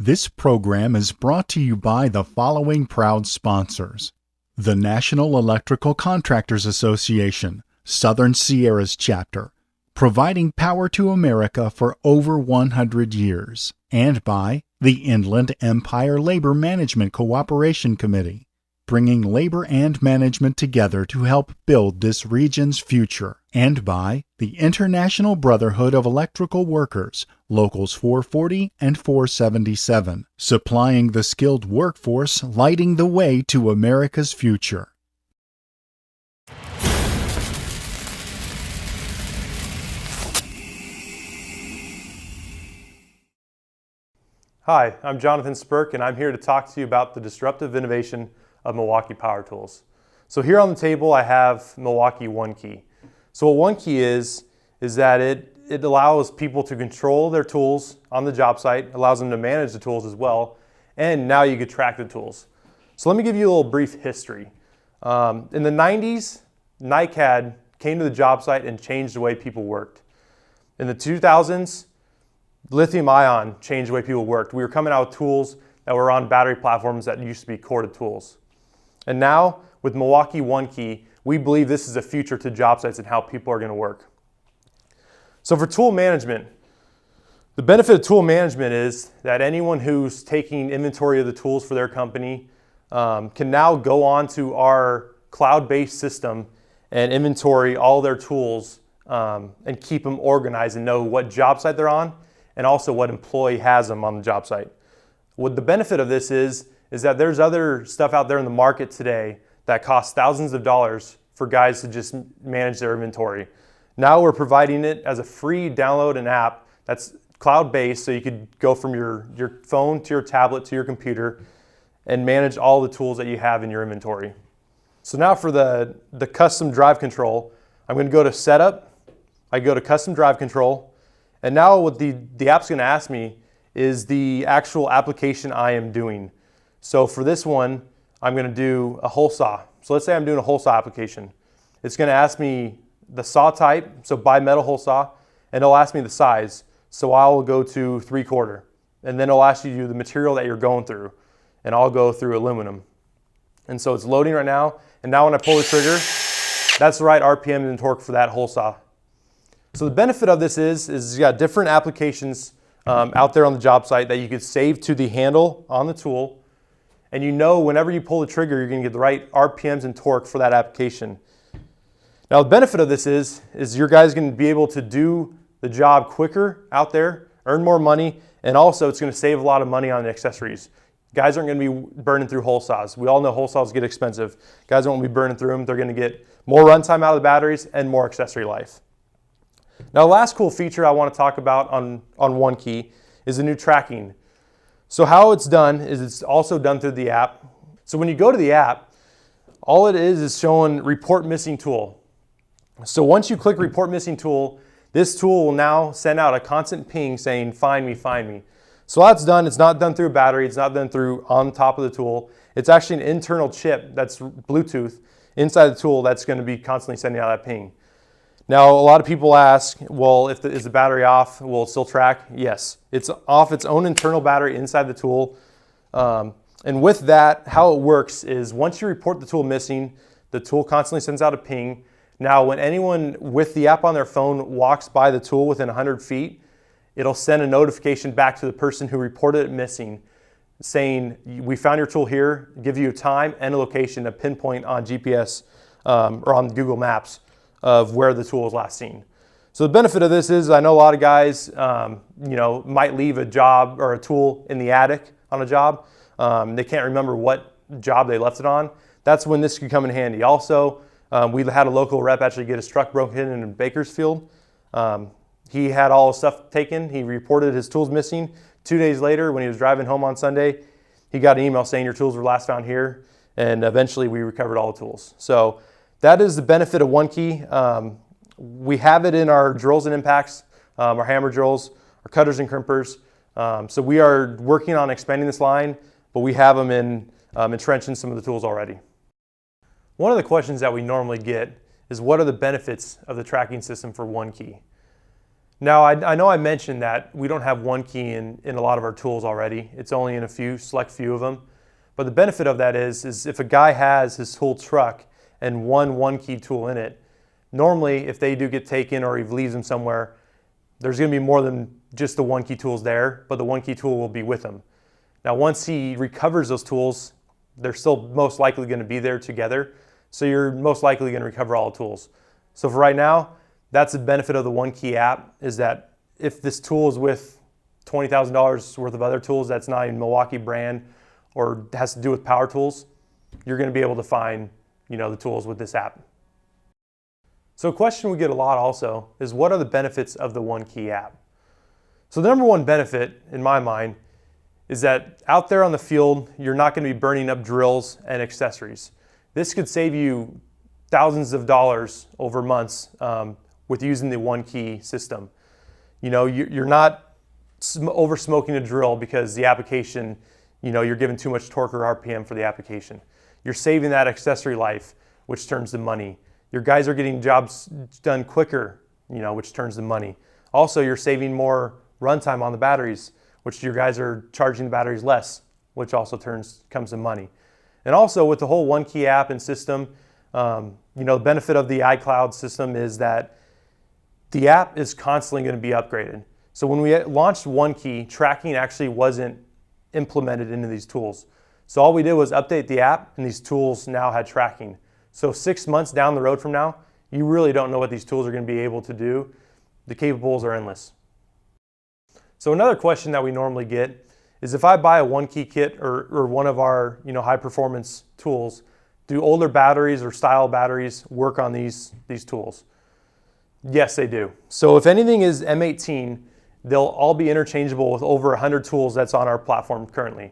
This program is brought to you by the following proud sponsors: the National Electrical Contractors Association, Southern Sierras Chapter, providing power to America for over 100 years, and by the Inland Empire Labor Management Cooperation Committee, bringing labor and management together to help build this region's future, and by the International Brotherhood of Electrical Workers, Locals 440 and 477, supplying the skilled workforce lighting the way to America's future. Hi, I'm Jonathan Spurk, and I'm here to talk to you about the disruptive innovation of Milwaukee Power Tools. So here on the table I have Milwaukee OneKey. So what OneKey is that it allows people to control their tools on the job site, allows them to manage the tools as well, and now you could track the tools. So let me give you a little brief history. In the 90s, NICAD came to the job site and changed the way people worked. In the 2000s, lithium ion changed the way people worked. We were coming out with tools that were on battery platforms that used to be corded tools. And now, with Milwaukee OneKey, we believe this is the future to job sites and how people are going to work. So for tool management, the benefit of tool management is that anyone who's taking inventory of the tools for their company can now go on to our cloud-based system and inventory all their tools and keep them organized and know what job site they're on and also what employee has them on the job site. What the benefit of this is that there's other stuff out there in the market today that costs thousands of dollars for guys to just manage their inventory. Now we're providing it as a free download an app that's cloud-based, so you could go from your phone to your tablet to your computer and manage all the tools that you have in your inventory. So now for the custom drive control, I'm going to go to Setup, I go to Custom Drive Control, and now what the app's going to ask me is the actual application I am doing. So for this one, I'm going to do a hole saw. So let's say I'm doing a hole saw application. It's going to ask me the saw type, so bimetal hole saw, and it'll ask me the size. So I'll go to 3/4, and then it'll ask you the material that you're going through, and I'll go through aluminum. And so it's loading right now, and now when I pull the trigger, that's the right RPM and torque for that hole saw. So the benefit of this is you got different applications out there on the job site that you could save to the handle on the tool, and you know whenever you pull the trigger, you're going to get the right RPMs and torque for that application. Now the benefit of this is your guys going to be able to do the job quicker out there, earn more money, and also it's going to save a lot of money on the accessories. Guys aren't going to be burning through hole saws. We all know hole saws get expensive. Guys won't be burning through them. They're going to get more runtime out of the batteries and more accessory life. Now the last cool feature I want to talk about on OneKey is the new tracking. So how it's done is it's also done through the app. So when you go to the app, all it is showing report missing tool. So once you click report missing tool, this tool will now send out a constant ping saying, find me, find me. So that's done. It's not done through a battery. It's not done through on top of the tool. It's actually an internal chip that's Bluetooth inside the tool that's going to be constantly sending out that ping. Now, a lot of people ask, well, is the battery off, will it still track? Yes, it's off its own internal battery inside the tool. And with that, how it works is once you report the tool missing, the tool constantly sends out a ping. Now, when anyone with the app on their phone walks by the tool within 100 feet, it'll send a notification back to the person who reported it missing, saying, we found your tool here, give you a time and a location, a pinpoint on GPS or on Google Maps of where the tool was last seen. So the benefit of this is I know a lot of guys might leave a job or a tool in the attic on a job. They can't remember what job they left it on. That's when this could come in handy. Also, we had a local rep actually get his truck broken in Bakersfield. He had all his stuff taken. He reported his tools missing. 2 days later, when he was driving home on Sunday, he got an email saying your tools were last found here, and eventually we recovered all the tools. So that is the benefit of OneKey. We have it in our drills and impacts, our hammer drills, our cutters and crimpers. So we are working on expanding this line, but we have them in entrenching some of the tools already. One of the questions that we normally get is what are the benefits of the tracking system for OneKey? Now, I know I mentioned that we don't have OneKey in a lot of our tools already. It's only in a select few of them. But the benefit of that is if a guy has his whole truck and one OneKey tool in it, normally if they do get taken or he leaves them somewhere, there's going to be more than just the OneKey tools there, but the OneKey tool will be with him. Now, once he recovers those tools, they're still most likely going to be there together. So you're most likely going to recover all the tools. So for right now, that's the benefit of the OneKey app, is that if this tool is with $20,000 worth of other tools that's not even Milwaukee brand or has to do with power tools, you're going to be able to find, the tools with this app. So a question we get a lot also is, what are the benefits of the OneKey app? So the number one benefit in my mind is that out there on the field, you're not going to be burning up drills and accessories. This could save you thousands of dollars over months with using the OneKey system. You're not over smoking a drill because the application, you're giving too much torque or RPM for the application. You're saving that accessory life, which turns to money. Your guys are getting jobs done quicker, which turns to money. Also, you're saving more runtime on the batteries, which your guys are charging the batteries less, which also comes to money. And also with the whole OneKey app and system, the benefit of the iCloud system is that the app is constantly going to be upgraded. So when we launched OneKey, tracking actually wasn't implemented into these tools. So all we did was update the app, and these tools now had tracking. So 6 months down the road from now, you really don't know what these tools are going to be able to do. The capables are endless. So another question that we normally get is, if I buy a OneKey kit or one of our high performance tools, do older batteries or style batteries work on these tools? Yes, they do. So if anything is M18, they'll all be interchangeable with over 100 tools that's on our platform currently.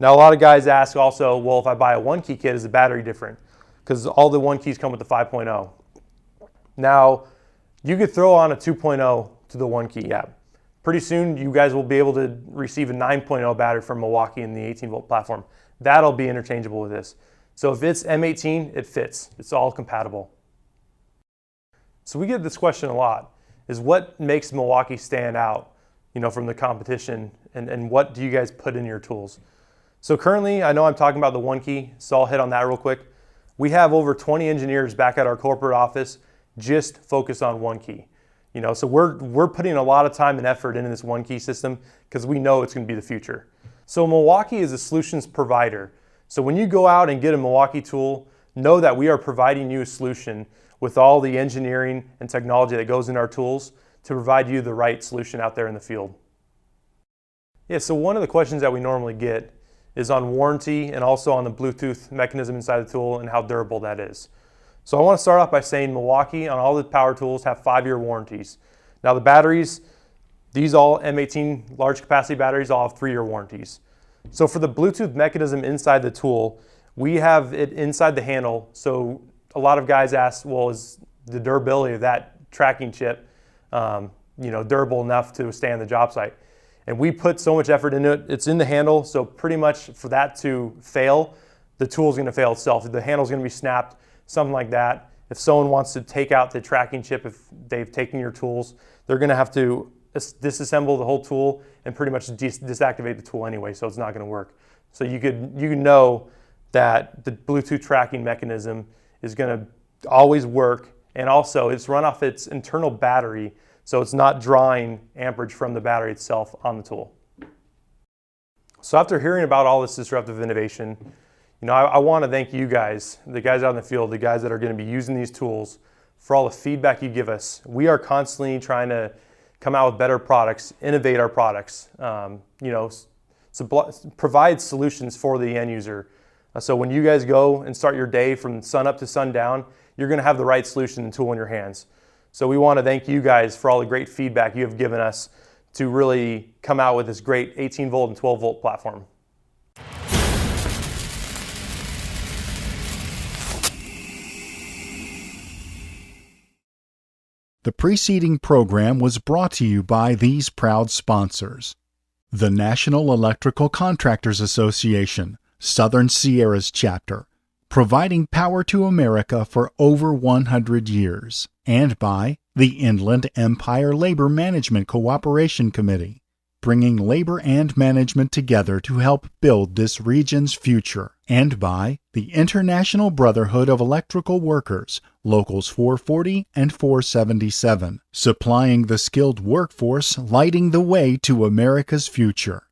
Now, a lot of guys ask also, well, if I buy a OneKey kit, is the battery different? Because all the OneKeys come with the 5.0. Now, you could throw on a 2.0 to the OneKey app. Pretty soon, you guys will be able to receive a 9.0 battery from Milwaukee in the 18-volt platform. That'll be interchangeable with this. So if it's M18, it fits. It's all compatible. So we get this question a lot, is what makes Milwaukee stand out, from the competition, and what do you guys put in your tools? So currently, I know I'm talking about the OneKey, so I'll hit on that real quick. We have over 20 engineers back at our corporate office just focused on OneKey. So we're putting a lot of time and effort into this OneKey system because we know it's going to be the future. So Milwaukee is a solutions provider. So when you go out and get a Milwaukee tool, know that we are providing you a solution with all the engineering and technology that goes in our tools to provide you the right solution out there in the field. Yeah, so one of the questions that we normally get is on warranty and also on the Bluetooth mechanism inside the tool and how durable that is. So I want to start off by saying Milwaukee on all the power tools have 5-year warranties. Now the batteries, these all M18 large capacity batteries all have 3-year warranties. So for the Bluetooth mechanism inside the tool, we have it inside the handle. So a lot of guys ask, well, is the durability of that tracking chip durable enough to withstand the job site? And we put so much effort into it. It's in the handle, so pretty much for that to fail, the tool's going to fail itself. The handle's going to be snapped, something like that. If someone wants to take out the tracking chip, if they've taken your tools, they're going to have to disassemble the whole tool and pretty much deactivate the tool anyway, so it's not going to work. So you know that the Bluetooth tracking mechanism is going to always work, and also it's run off its internal battery, so it's not drawing amperage from the battery itself on the tool. So after hearing about all this disruptive innovation, I want to thank you guys, the guys out in the field, the guys that are going to be using these tools, for all the feedback you give us. We are constantly trying to come out with better products, innovate our products, provide solutions for the end user. So when you guys go and start your day from sun up to sundown, you're going to have the right solution and tool in your hands. So we want to thank you guys for all the great feedback you have given us to really come out with this great 18-volt and 12-volt platform. The preceding program was brought to you by these proud sponsors: the National Electrical Contractors Association, Southern Sierras Chapter, providing power to America for over 100 years, and by the Inland Empire Labor Management Cooperation Committee, bringing labor and management together to help build this region's future, and by the International Brotherhood of Electrical Workers, Locals 440 and 477, supplying the skilled workforce lighting the way to America's future.